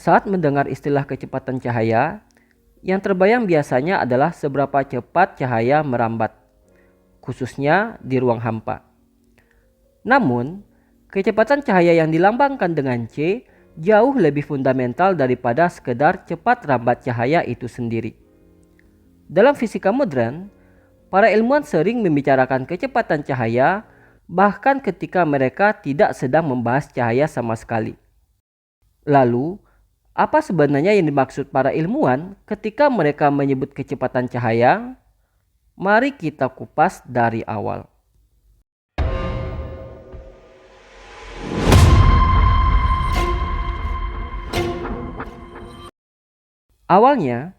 Saat mendengar istilah kecepatan cahaya, yang terbayang biasanya adalah seberapa cepat cahaya merambat, khususnya di ruang hampa. Namun, kecepatan cahaya yang dilambangkan dengan C jauh lebih fundamental daripada sekedar cepat rambat cahaya itu sendiri. Dalam fisika modern, para ilmuwan sering membicarakan kecepatan cahaya bahkan ketika mereka tidak sedang membahas cahaya sama sekali. Lalu, apa sebenarnya yang dimaksud para ilmuwan ketika mereka menyebut kecepatan cahaya? Mari kita kupas dari awal. Awalnya,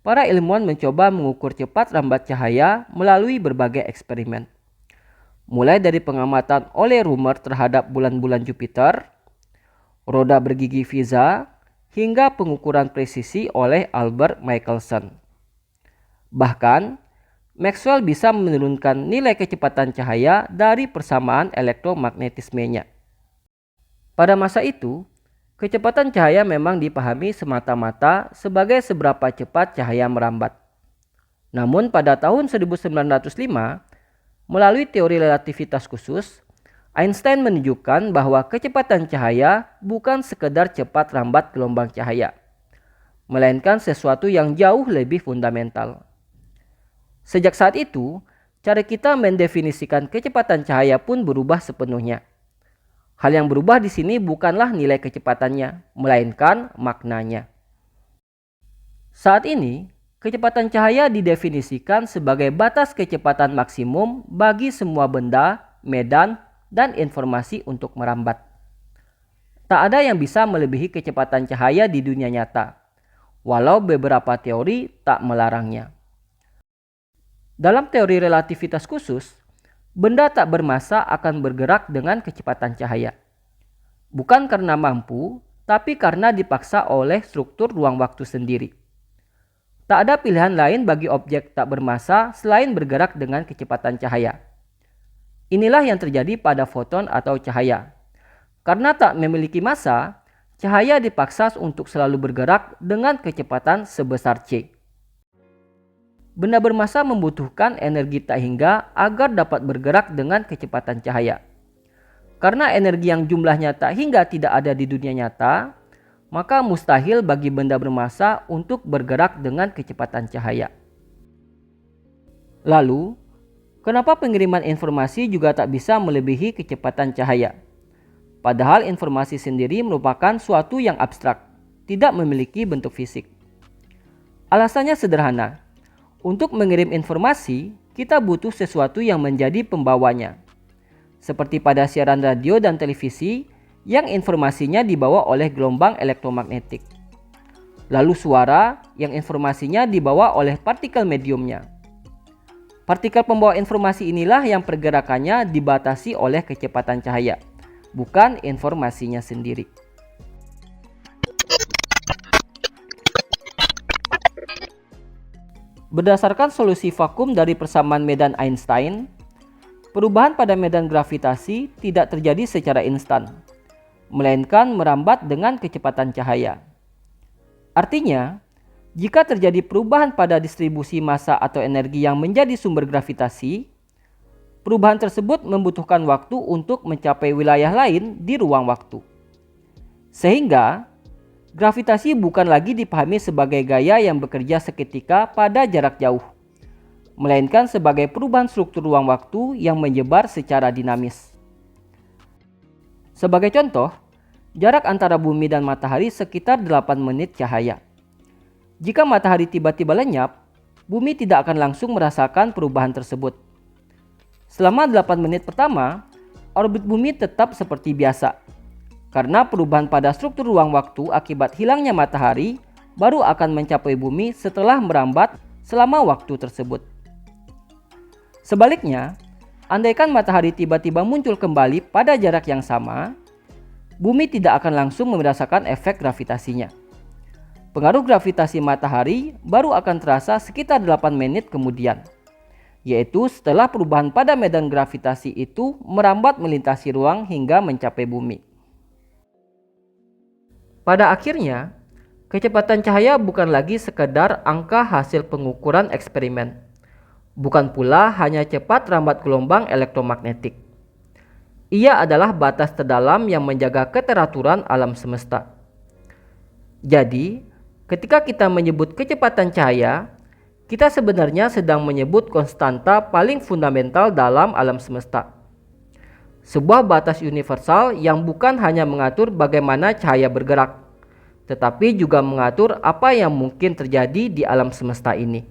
para ilmuwan mencoba mengukur cepat rambat cahaya melalui berbagai eksperimen. Mulai dari pengamatan oleh Rømer terhadap bulan-bulan Jupiter, roda bergigi Fizeau, hingga pengukuran presisi oleh Albert Michelson. Bahkan, Maxwell bisa menurunkan nilai kecepatan cahaya dari persamaan elektromagnetismenya. Pada masa itu, kecepatan cahaya memang dipahami semata-mata sebagai seberapa cepat cahaya merambat. Namun pada tahun 1905, melalui teori relativitas khusus, Einstein menunjukkan bahwa kecepatan cahaya bukan sekedar cepat rambat gelombang cahaya, melainkan sesuatu yang jauh lebih fundamental. Sejak saat itu, cara kita mendefinisikan kecepatan cahaya pun berubah sepenuhnya. Hal yang berubah di sini bukanlah nilai kecepatannya, melainkan maknanya. Saat ini, kecepatan cahaya didefinisikan sebagai batas kecepatan maksimum bagi semua benda, medan, dan informasi untuk merambat. Tak ada yang bisa melebihi kecepatan cahaya di dunia nyata, walau beberapa teori tak melarangnya. Dalam teori relativitas khusus, benda tak bermassa akan bergerak dengan kecepatan cahaya. Bukan karena mampu, tapi karena dipaksa oleh struktur ruang waktu sendiri. Tak ada pilihan lain bagi objek tak bermassa selain bergerak dengan kecepatan cahaya. Inilah yang terjadi pada foton atau cahaya. Karena tak memiliki massa, cahaya dipaksa untuk selalu bergerak dengan kecepatan sebesar C. Benda bermassa membutuhkan energi tak hingga agar dapat bergerak dengan kecepatan cahaya. Karena energi yang jumlahnya tak hingga tidak ada di dunia nyata, maka mustahil bagi benda bermassa untuk bergerak dengan kecepatan cahaya. Lalu, kenapa pengiriman informasi juga tak bisa melebihi kecepatan cahaya? Padahal informasi sendiri merupakan suatu yang abstrak, tidak memiliki bentuk fisik. Alasannya sederhana. Untuk mengirim informasi, kita butuh sesuatu yang menjadi pembawanya. Seperti pada siaran radio dan televisi, yang informasinya dibawa oleh gelombang elektromagnetik. Lalu suara, yang informasinya dibawa oleh partikel mediumnya. Partikel pembawa informasi inilah yang pergerakannya dibatasi oleh kecepatan cahaya, bukan informasinya sendiri. Berdasarkan solusi vakum dari persamaan medan Einstein, perubahan pada medan gravitasi tidak terjadi secara instan, melainkan merambat dengan kecepatan cahaya. Artinya, jika terjadi perubahan pada distribusi massa atau energi yang menjadi sumber gravitasi, perubahan tersebut membutuhkan waktu untuk mencapai wilayah lain di ruang waktu. Sehingga, gravitasi bukan lagi dipahami sebagai gaya yang bekerja seketika pada jarak jauh, melainkan sebagai perubahan struktur ruang waktu yang menyebar secara dinamis. Sebagai contoh, jarak antara bumi dan matahari sekitar 8 menit cahaya. Jika matahari tiba-tiba lenyap, bumi tidak akan langsung merasakan perubahan tersebut. Selama 8 menit pertama, orbit bumi tetap seperti biasa. Karena perubahan pada struktur ruang waktu akibat hilangnya matahari baru akan mencapai bumi setelah merambat selama waktu tersebut. Sebaliknya, andaikan matahari tiba-tiba muncul kembali pada jarak yang sama, bumi tidak akan langsung merasakan efek gravitasinya. Pengaruh gravitasi matahari baru akan terasa sekitar 8 menit kemudian, yaitu setelah perubahan pada medan gravitasi itu merambat melintasi ruang hingga mencapai bumi. Pada akhirnya, Kecepatan cahaya bukan lagi sekedar angka hasil pengukuran eksperimen. Bukan pula hanya cepat rambat gelombang elektromagnetik. Ia adalah batas terdalam yang menjaga keteraturan alam semesta. Jadi, ketika kita menyebut kecepatan cahaya, kita sebenarnya sedang menyebut konstanta paling fundamental dalam alam semesta. Sebuah batas universal yang bukan hanya mengatur bagaimana cahaya bergerak, tetapi juga mengatur apa yang mungkin terjadi di alam semesta ini.